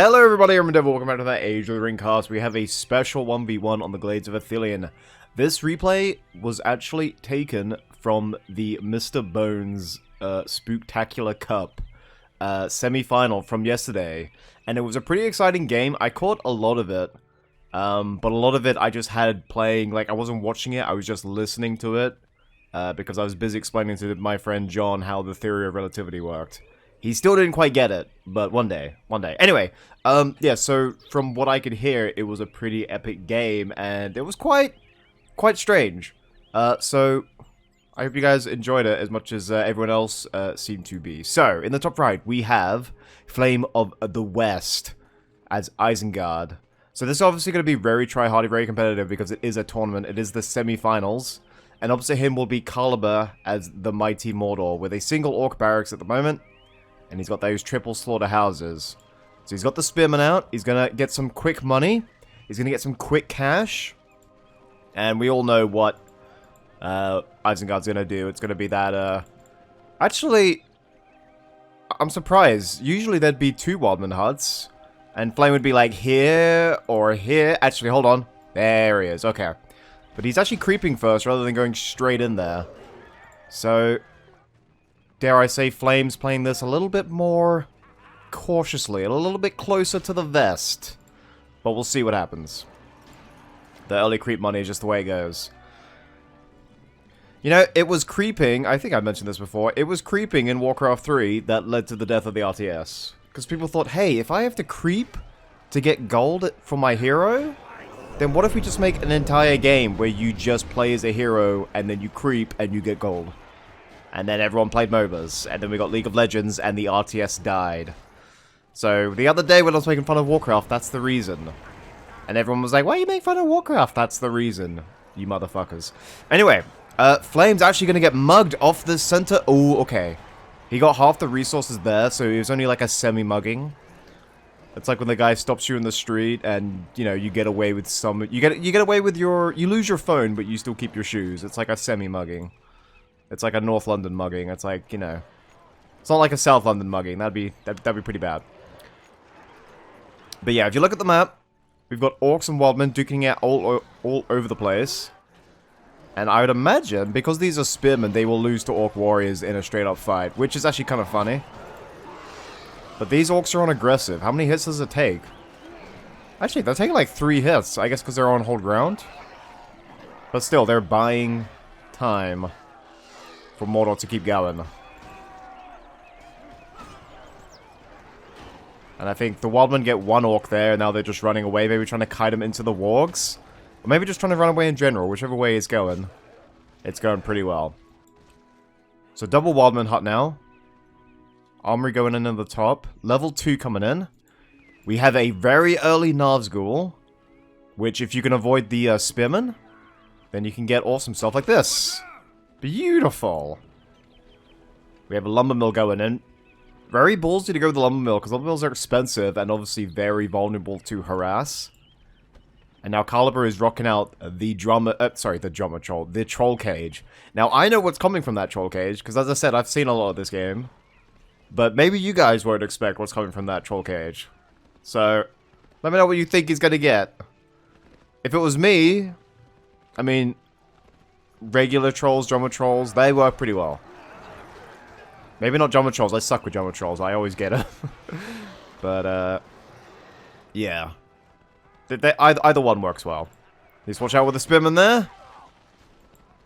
Hello everybody, I'm RuudDevil, welcome back to that Age of the Ring cast. We have a special 1v1 on the Glades of Ithilien. This replay was actually taken from the Mr. Bones Spooktacular Cup semi-final from yesterday. And it was a pretty exciting game. I caught a lot of it, but a lot of it I just had playing, like I wasn't watching it, I was just listening to it. Because I was busy explaining to my friend John how the theory of relativity worked. He still didn't quite get it, but one day. Anyway, yeah, so from what I could hear, it was a pretty epic game, and it was quite strange. So, I hope you guys enjoyed it as much as everyone else seemed to be. So, in the top right, we have Flame of the West as Isengard. So this is obviously going to be very try-hardy, very competitive, because it is a tournament, it is the semi-finals. And opposite him will be Caliber as the Mighty Mordor, with a single orc barracks at the moment. And he's got those triple slaughterhouses. So he's got the spearman out. He's going to get some quick money. He's going to get some quick cash. And we all know what Isengard's going to do. It's going to be that, actually, I'm surprised. Usually there'd be two Wildman huts. And Flame would be like here or here. Actually, hold on. There he is. Okay. But he's actually creeping first rather than going straight in there. So, dare I say, Flame's playing this a little bit more cautiously, a little bit closer to the vest. But we'll see what happens. The early creep money is just the way it goes. You know, it was creeping, I think I mentioned this before, it was creeping in Warcraft 3 that led to the death of the RTS. Because people thought, hey, if I have to creep to get gold for my hero, then what if we just make an entire game where you just play as a hero and then you creep and you get gold? And then everyone played MOBAs, and then we got League of Legends, and the RTS died. So, the other day when I was making fun of Warcraft, that's the reason. And everyone was like, why you make fun of Warcraft? That's the reason, you motherfuckers. Anyway, Flame's actually going to get mugged off the center. Oh, okay. He got half the resources there, so it was only like a semi-mugging. It's like when the guy stops you in the street, and, you know, you get away with some... You get away with your... You lose your phone, but you still keep your shoes. It's like a semi-mugging. It's like a North London mugging. It's like, you know... It's not like a South London mugging. That'd be pretty bad. But yeah, if you look at the map, we've got Orcs and Wildmen duking out all over the place. And I would imagine, because these are Spearmen, they will lose to Orc Warriors in a straight-up fight, which is actually kind of funny. But these Orcs are on aggressive. How many hits does it take? Actually, they're taking like 3 hits. I guess because they're on hold ground. But still, they're buying time for Mordor to keep going. And I think the Wildmen get 1 Orc there, and now they're just running away. Maybe trying to kite him into the Wargs. Or maybe just trying to run away in general. Whichever way it's going pretty well. So double Wildman hut now. Armory going in at the top. Level 2 coming in. We have a very early nazgul, which if you can avoid the Spearman, then you can get awesome stuff like this. Beautiful. We have a lumber mill going in. Very ballsy to go with the lumber mill, because lumber mills are expensive and obviously very vulnerable to harass. And now Caliber is rocking out the the troll cage. Now I know what's coming from that troll cage, because as I said, I've seen a lot of this game. But maybe you guys won't expect what's coming from that troll cage. So, let me know what you think he's gonna get. If it was me, I mean, regular trolls, drummer trolls, they work pretty well. Maybe not drummer trolls, I suck with drummer trolls, I always get them. But, yeah. Either one works well. Please watch out with the Spearman there.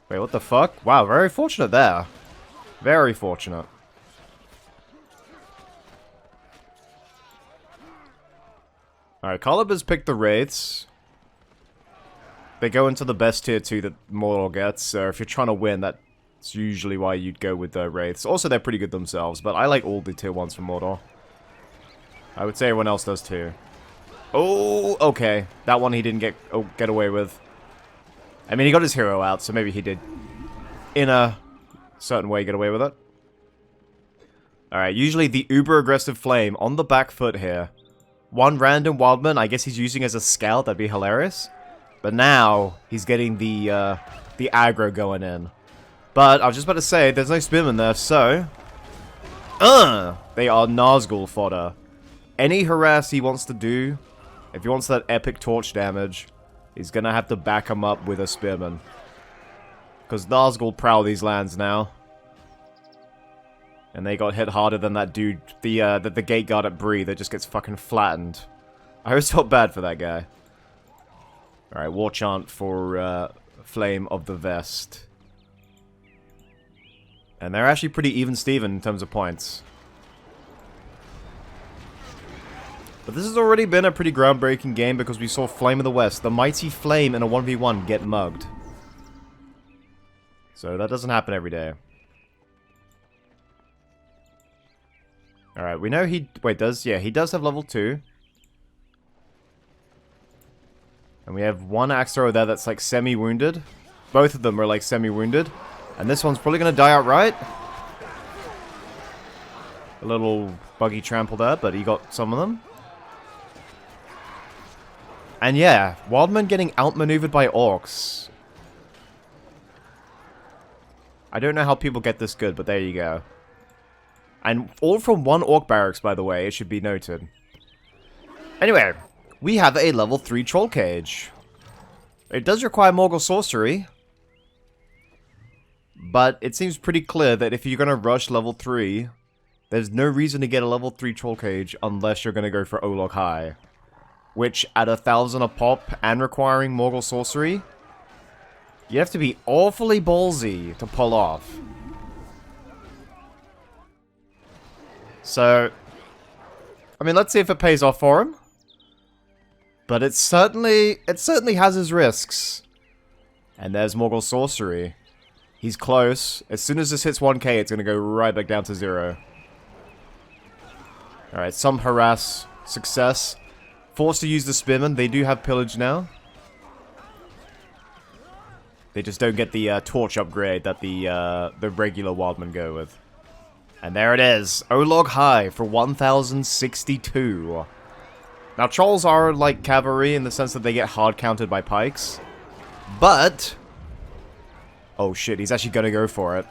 Wait, what the fuck? Wow, very fortunate there. Very fortunate. Alright, Caliber's picked the Wraiths. They go into the best tier 2 that Mordor gets, so if you're trying to win, that's usually why you'd go with the Wraiths. Also, they're pretty good themselves, but I like all the tier 1s from Mordor. I would say everyone else does too. Oh, okay. That one he didn't get away with. I mean, he got his hero out, so maybe he did, in a certain way, get away with it. Alright, usually the uber-aggressive Flame on the back foot here. One random Wildman, I guess he's using as a scout, that'd be hilarious. But now, he's getting the aggro going in. But, I was just about to say, there's no Spearman there, so... They are Nazgul fodder. any harass he wants to do, if he wants that epic torch damage, he's gonna have to back him up with a spearman. Because Nazgul prowl these lands now. And they got hit harder than that dude, the gate guard at Bree that just gets fucking flattened. I always felt bad for that guy. Alright, war chant for Flame of the Vest. And they're actually pretty even-steven in terms of points. But this has already been a pretty groundbreaking game because we saw Flame of the West, the mighty Flame in a 1v1, get mugged. So that doesn't happen every day. Alright, we know he... Wait, does... Yeah, he does have level 2. And we have one axe thrower there that's like semi-wounded. Both of them are like semi-wounded. And this one's probably going to die outright. A little buggy trample there, but he got some of them. And yeah, Wildman getting outmaneuvered by orcs. I don't know how people get this good, but there you go. And all from one orc barracks, by the way, it should be noted. Anyway, we have a level 3 troll cage. It does require Morgul sorcery. But it seems pretty clear that if you're going to rush level 3, there's no reason to get a level 3 troll cage unless you're going to go for Olog-hai. Which, at 1,000 a pop and requiring Morgul sorcery, you have to be awfully ballsy to pull off. So, I mean, let's see if it pays off for him. But it certainly has its risks. And there's Morgul sorcery. He's close. As soon as this hits 1k, it's going to go right back down to 0. Alright, some harass. Success. Forced to use the spearman. They do have pillage now. They just don't get the torch upgrade that the regular wildmen go with. And there it is. Olog-hai for 1062. Now, trolls are like cavalry in the sense that they get hard countered by pikes. But... oh shit, he's actually gonna go for it.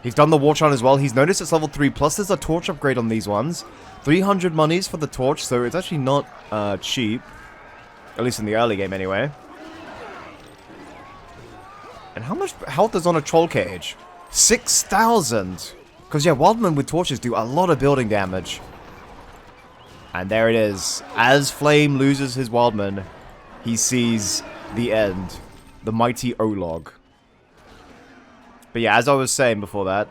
He's done the war chant as well. He's noticed it's level 3, plus there's a torch upgrade on these ones. 300 monies for the torch, so it's actually not cheap. At least in the early game, anyway. And how much health is on a troll cage? 6,000! Because, yeah, wildmen with torches do a lot of building damage. And there it is. As Flame loses his wildman, he sees the end. The mighty Olog. But yeah, as I was saying before that,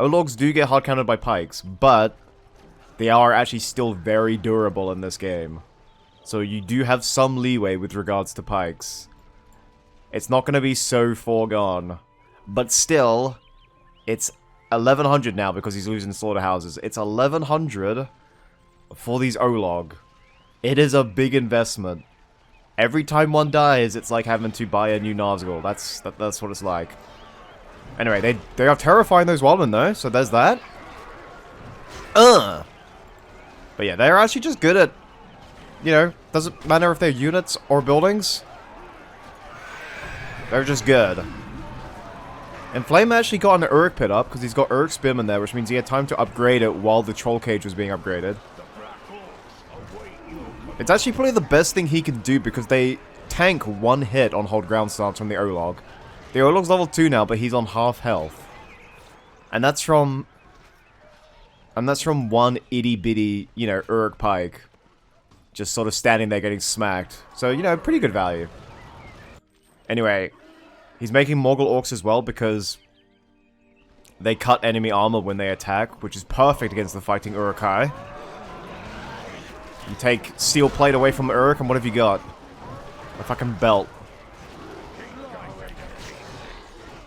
Ologs do get hard countered by pikes, but they are actually still very durable in this game. So you do have some leeway with regards to pikes. It's not going to be so foregone. But still, it's 1,100 now because he's losing slaughterhouses. It's 1,100 for these Olog. It is a big investment. Every time one dies, it's like having to buy a new Nazgul. That's what it's like. Anyway, they are terrifying those wildmen though, so there's that. But yeah, they're actually just good at, you know, doesn't matter if they're units or buildings. They're just good. And Flame actually got an Uruk pit up because he's got Uruk Spearman there, which means he had time to upgrade it while the troll cage was being upgraded. It's actually probably the best thing he can do because they tank one hit on hold ground stance from the Olog. The Olog's level 2 now, but he's on half health. And that's from one itty-bitty, you know, Uruk pike. Just sort of standing there getting smacked. So, you know, pretty good value. Anyway, he's making Morgul orcs as well because they cut enemy armor when they attack, which is perfect against the fighting Uruk-hai. You take steel plate away from Uruk, and what have you got? A fucking belt.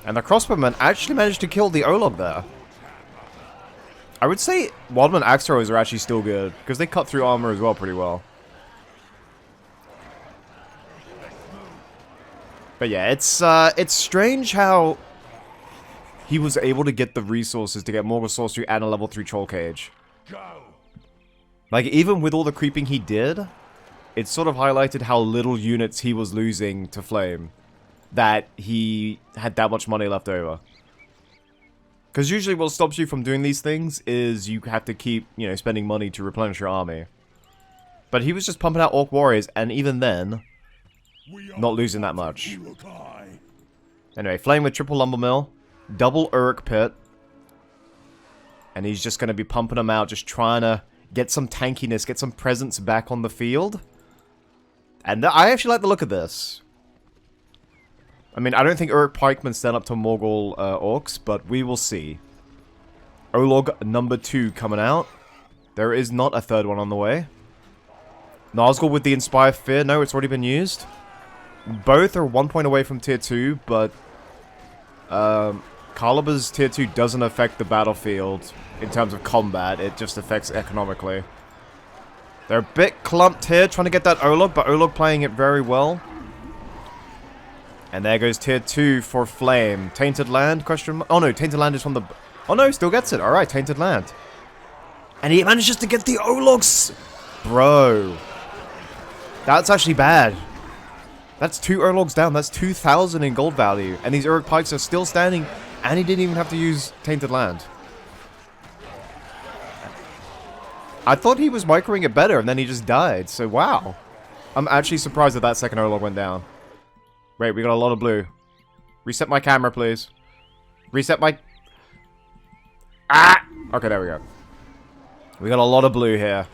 And the crossbowmen actually managed to kill the Olog there. I would say Wildman axe throwers are actually still good, because they cut through armor as well pretty well. But yeah, it's strange how he was able to get the resources to get Morgul sorcery and a level 3 troll cage. Like, even with all the creeping he did, it sort of highlighted how little units he was losing to Flame. That he had that much money left over. Because usually what stops you from doing these things is you have to keep, you know, spending money to replenish your army. But he was just pumping out Orc Warriors, and even then, not losing that much. Anyway, Flame with triple Lumber Mill, double Uruk Pit, and he's just going to be pumping them out, just trying to get some tankiness, get some presence back on the field. And I actually like the look of this. I mean, I don't think Uruk Pikemen stand up to Morgul Orcs, but we will see. Olog number 2 coming out. There is not a third one on the way. Nazgul with the Inspire Fear. No, it's already been used. Both are 1 point away from tier 2, but Calibur's tier 2 doesn't affect the battlefield in terms of combat. It just affects economically. They're a bit clumped here, trying to get that Olog, but Olog playing it very well. And there goes tier 2 for Flame. Tainted Land, question mark? Oh no, Tainted Land is from the... Oh no, still gets it. Alright, Tainted Land. And he manages to get the Ologs! Bro. That's actually bad. That's 2 Urlogs down. That's 2,000 in gold value. And these Uruk Pikes are still standing. And he didn't even have to use Tainted Land. I thought he was microing it better, and then he just died. So, wow. I'm actually surprised that that second Urlog went down. Wait, we got a lot of blue. Reset my camera, please. Reset my... Ah! Okay, there we go. We got a lot of blue here.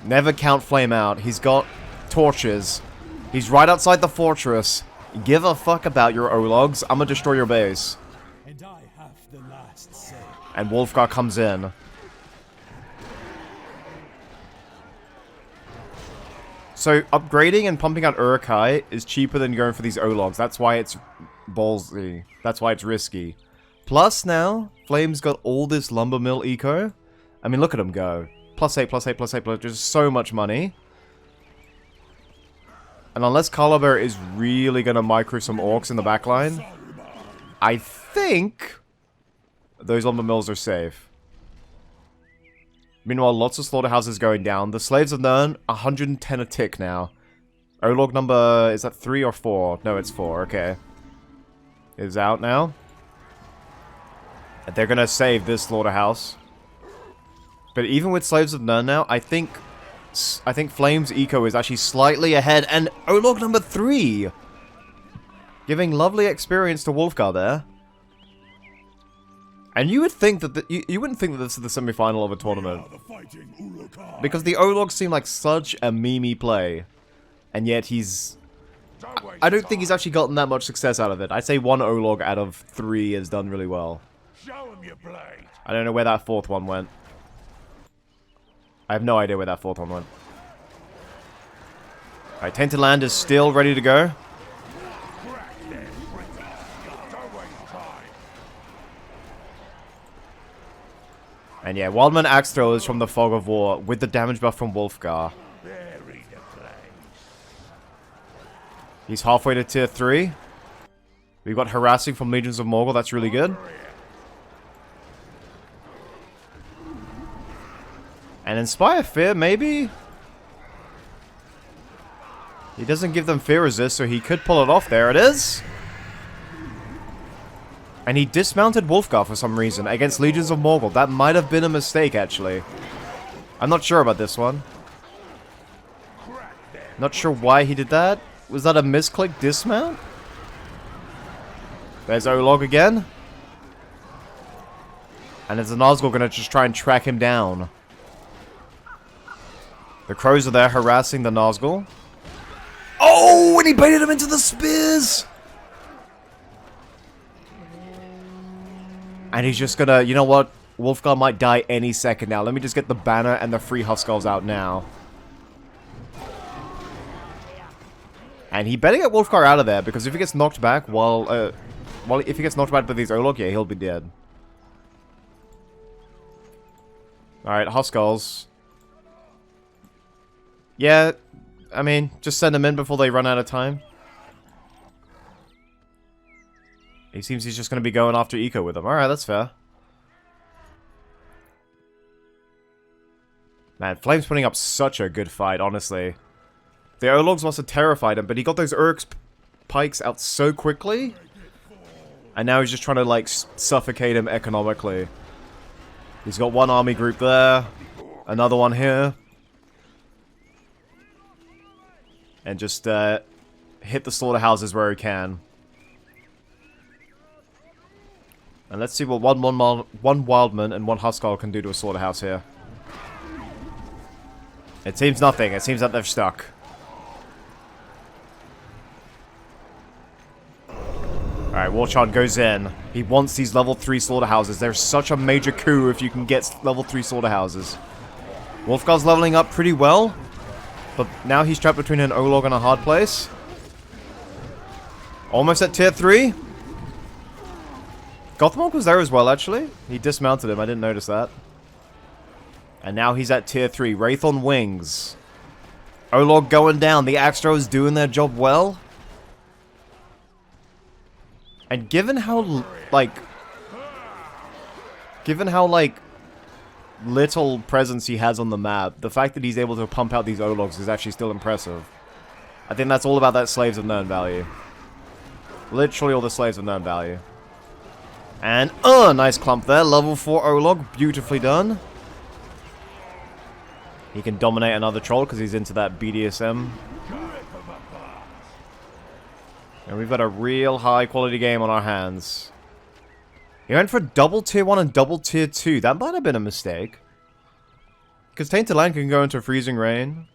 Never count Flame out. He's got torches. He's right outside the fortress. Give a fuck about your Ologs. I'm gonna destroy your base. And I have the last say. And Wolfgar comes in. So, upgrading and pumping out Uruk-hai is cheaper than going for these Ologs. That's why it's ballsy. That's why it's risky. Plus, now, Flame's got all this lumber mill eco. I mean, look at him go. +8, +8, +8, +8. Just so much money. And unless Caliber is really going to micro some orcs in the backline, I think those lumber mills are safe. Meanwhile, lots of slaughterhouses going down. The Slaves of Nirn, 110 a tick now. Olog number, is that 3 or 4? No, it's 4, okay. Is out now. They're gonna save this slaughterhouse. But even with Slaves of Nirn now, I think Flame's eco is actually slightly ahead. And Olog number 3! Giving lovely experience to Wolfgar there. And you would think that you wouldn't think that this is the semi-final of a tournament. Because the Ologs seem like such a memey play. And yet he's... I don't think he's actually gotten that much success out of it. I'd say 1 Olog out of 3 has done really well. I don't know where that 4th one went. I have no idea where that 4th one went. Alright, Tainted Land is still ready to go. And yeah, Wildman Axe Throw is from the Fog of War with the damage buff from Wolfgar. He's halfway to tier 3. We've got Harassing from Legions of Morgul, that's really good. And Inspire Fear, maybe? He doesn't give them Fear Resist, so he could pull it off. There it is! And he dismounted Wolfgar for some reason against Legions of Morgul. That might have been a mistake, actually. I'm not sure about this one. Not sure why he did that. Was that a misclick dismount? There's Olog again. And is the Nazgul gonna just try and track him down? The crows are there harassing the Nazgul. Oh, and he baited him into the spears! And he's just gonna, you know what? Wolfgar might die any second now. Let me just get the banner and the free Huskarls out now. And he better get Wolfgar out of there, because if he gets knocked back if he gets knocked back by these Olog, yeah, he'll be dead. Alright, Huskarls. Yeah, I mean, just send them in before they run out of time. He seems he's just going to be going after eco with them. Alright, that's fair. Man, Flame's putting up such a good fight, honestly. The Ologs must have terrified him, but he got those Uruk Pikes out so quickly. And now he's just trying to, like, suffocate him economically. He's got one army group there. Another one here. And just, hit the slaughterhouses where he can. And let's see what one Wildman and one Huskarl can do to a slaughterhouse here. It seems nothing. It seems that they're stuck. Alright, Warchant goes in. He wants these level 3 slaughterhouses. There's such a major coup if you can get level 3 slaughterhouses. Wolfgar's leveling up pretty well. But now he's trapped between an Olog and a hard place. Almost at tier 3. Gothmog was there as well, actually. He dismounted him. I didn't notice that. And now he's at tier 3. Wraith on wings. Olog going down. The Axe Throwers doing their job well. And given how, like, little presence he has on the map, the fact that he's able to pump out these Ologs is actually still impressive. I think that's all about that Slaves of Nirn value. Literally all the Slaves of Nirn value. And, nice clump there. Level 4 Olog. Beautifully done. He can dominate another troll because he's into that BDSM. And we've got a real high quality game on our hands. He went for double tier 1 and double tier 2. That might have been a mistake. Because Tainted Land can go into freezing rain.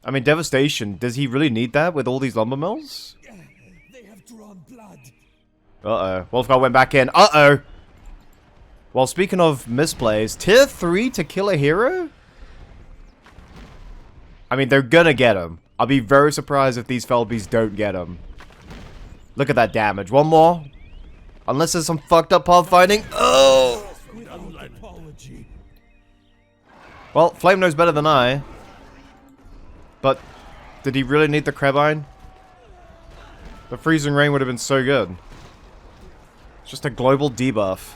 I mean, devastation. Does he really need that with all these lumber mills? They have drawn blood. Uh-oh. Wolfgar went back in. Uh-oh. Well, speaking of misplays, tier 3 to kill a hero? I mean, they're gonna get him. I'll be very surprised if these Felbies don't get him. Look at that damage. One more. Unless there's some fucked up pathfinding. Oh! Well, Flame knows better than I. But, did he really need the Krebine? The freezing rain would have been so good. It's just a global debuff.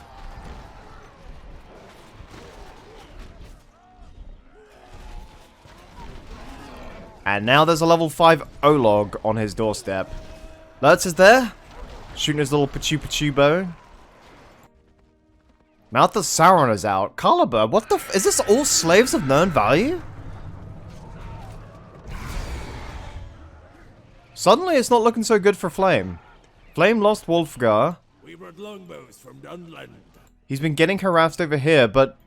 And now there's a level 5 Olog on his doorstep. Lurtz is there. Shooting his little Pachu bow. Mouth of Sauron is out. Caliber, what the f- is this all Slaves of Nirn value? Suddenly it's not looking so good for Flame. Flame lost Wolfgar. We brought longbows from Dunland. He's been getting harassed over here, but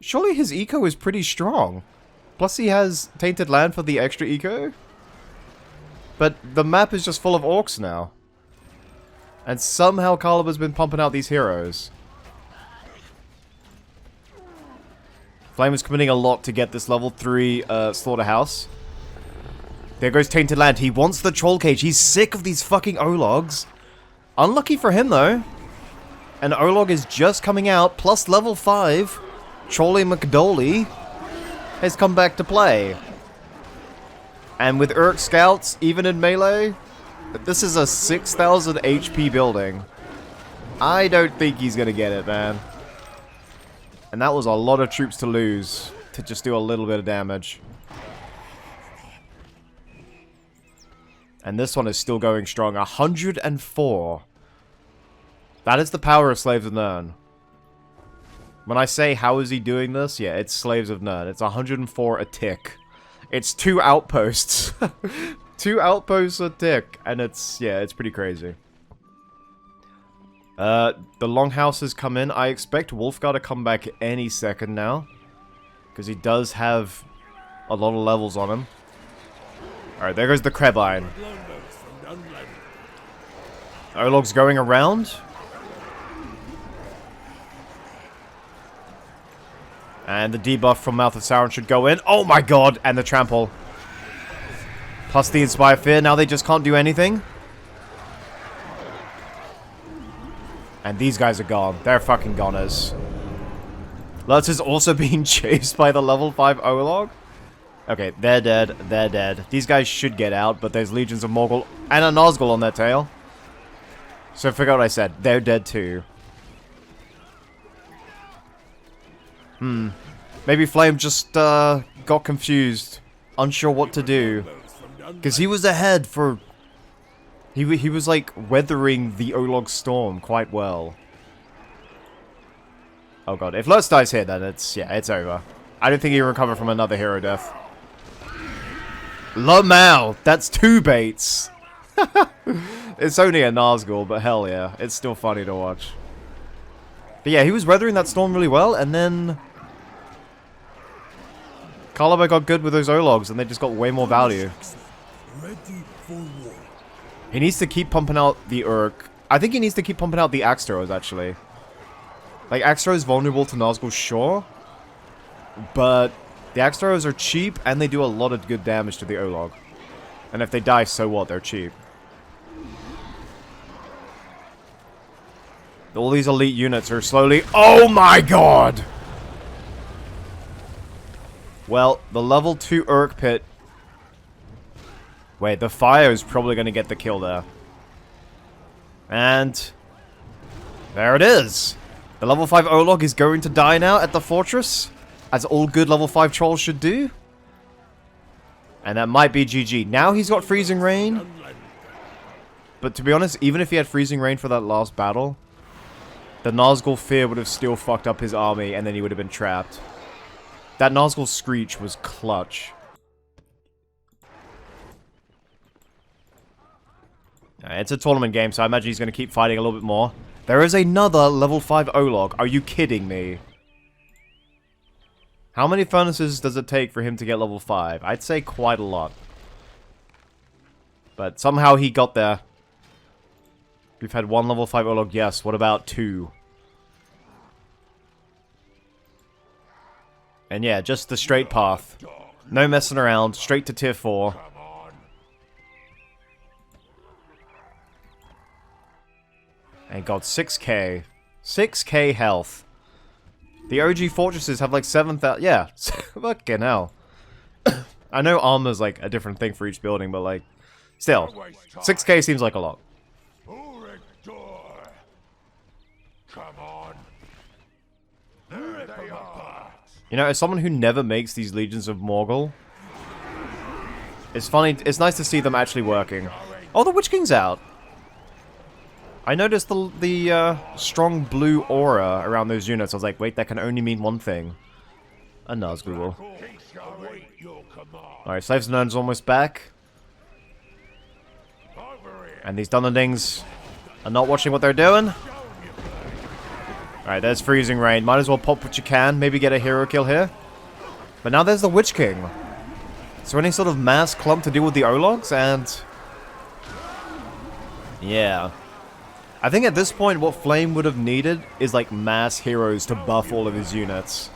surely his eco is pretty strong. Plus he has Tainted Land for the extra eco. But the map is just full of orcs now. And somehow Caliber's been pumping out these heroes. Flame is committing a lot to get this level 3 slaughterhouse. There goes Tainted Land. He wants the troll cage. He's sick of these fucking Ologs. Unlucky for him though. An Olog is just coming out, plus level 5. Trolly McDolly has come back to play. And with Urk Scouts, even in melee, this is a 6,000 HP building. I don't think he's gonna get it, man. And that was a lot of troops to lose to just do a little bit of damage. And this one is still going strong. 104. That is the power of Slaves of Nirn. When I say how is he doing this, yeah, it's Slaves of Nirn. It's 104 a tick. It's 2 outposts. 2 outposts a tick. And it's, yeah, it's pretty crazy. The longhouses come in. I expect Wolfgar to come back any second now. Because he does have a lot of levels on him. Alright, there goes the Krebine. Olog's going around. And the debuff from Mouth of Sauron should go in. Oh my god! And the trample. Plus the Inspire Fear. Now they just can't do anything. And these guys are gone. They're fucking goners. Lutz is also being chased by the level 5 Olog. Okay, they're dead. They're dead. These guys should get out, but there's legions of Morgul and a Nazgul on their tail. So I forgot what I said. They're dead too. Maybe Flame just got confused. Unsure what to do. Because he was ahead for He was like weathering the Olog storm quite well. Oh god, if Lutz dies here, then it's over. I don't think he'll recover from another hero death. Lamau! That's 2 baits! It's only a Nazgul, but hell yeah, it's still funny to watch. But yeah, he was weathering that storm really well, and then Karlabek got good with those Ologs, and they just got way more value. Ready for war. He needs to keep pumping out the Urk. I think he needs to keep pumping out the Axtros, actually. Like, Axtros is vulnerable to Nazgul, sure. But the Axtros are cheap, and they do a lot of good damage to the Olog. And if they die, so what? They're cheap. All these elite units are slowly... Oh my god! Well, the level 2 Urk pit... Wait, the fire is probably going to get the kill there. And... there it is! The level 5 Olog is going to die now at the fortress. As all good level 5 trolls should do. And that might be GG. Now he's got Freezing Rain. But to be honest, even if he had Freezing Rain for that last battle... the Nazgul Fear would have still fucked up his army, and then he would have been trapped. That Nazgul Screech was clutch. It's a tournament game, so I imagine he's going to keep fighting a little bit more. There is another level 5 Olog. Are you kidding me? How many furnaces does it take for him to get level 5? I'd say quite a lot. But somehow he got there. We've had 1 level 5 Olog, yes. What about 2? And yeah, just the straight path. No messing around. Straight to tier 4. And got 6k. 6k health. The OG fortresses have like 7,000. Yeah, fucking hell. I know armor's like a different thing for each building, but like, still, 6k seems like a lot. Come on. There they are. You know, as someone who never makes these Legions of Morgul, it's funny, it's nice to see them actually working. Oh, the Witch King's out. I noticed the strong blue aura around those units. I was like, wait, that can only mean one thing. A Nazgul. Alright, Slaves and Nern's almost back. And these Dunlendings are not watching what they're doing. Alright, there's Freezing Rain. Might as well pop what you can. Maybe get a hero kill here. But now there's the Witch King. So any sort of mass clump to deal with the Ologs, and... yeah. I think at this point, what Flame would have needed is, like, mass heroes to buff all of his units.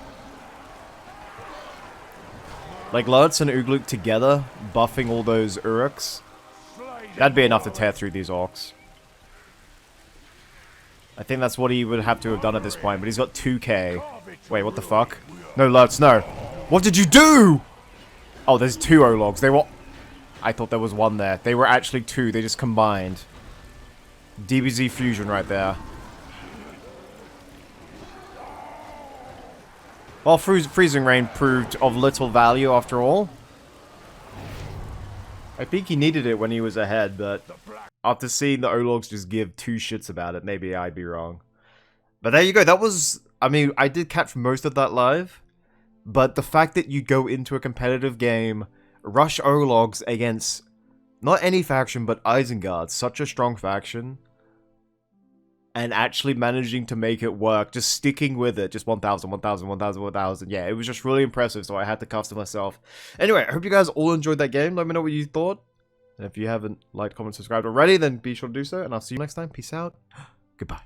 Like, Lutz and Ugluk together, buffing all those Uruks. That'd be enough to tear through these orcs. I think that's what he would have to have done at this point, but he's got 2k. Wait, what the fuck? No, Lutz, no. What did you do? Oh, there's 2 Ologs. They were... I thought there was 1 there. They were actually 2. They just combined. DBZ fusion right there. Well, Freezing Rain proved of little value after all. I think he needed it when he was ahead, but after seeing the Ologs just give 2 shits about it, maybe I'd be wrong. But there you go. That was... I mean, I did catch most of that live. But the fact that you go into a competitive game, rush Ologs against not any faction, but Isengard, such a strong faction, and actually managing to make it work, just sticking with it, just 1,000, 1,000, 1,000, 1,000. Yeah, it was just really impressive, so I had to custom myself. Anyway, I hope you guys all enjoyed that game. Let me know what you thought. And if you haven't liked, comment, subscribed already, then be sure to do so, and I'll see you next time. Peace out. Goodbye.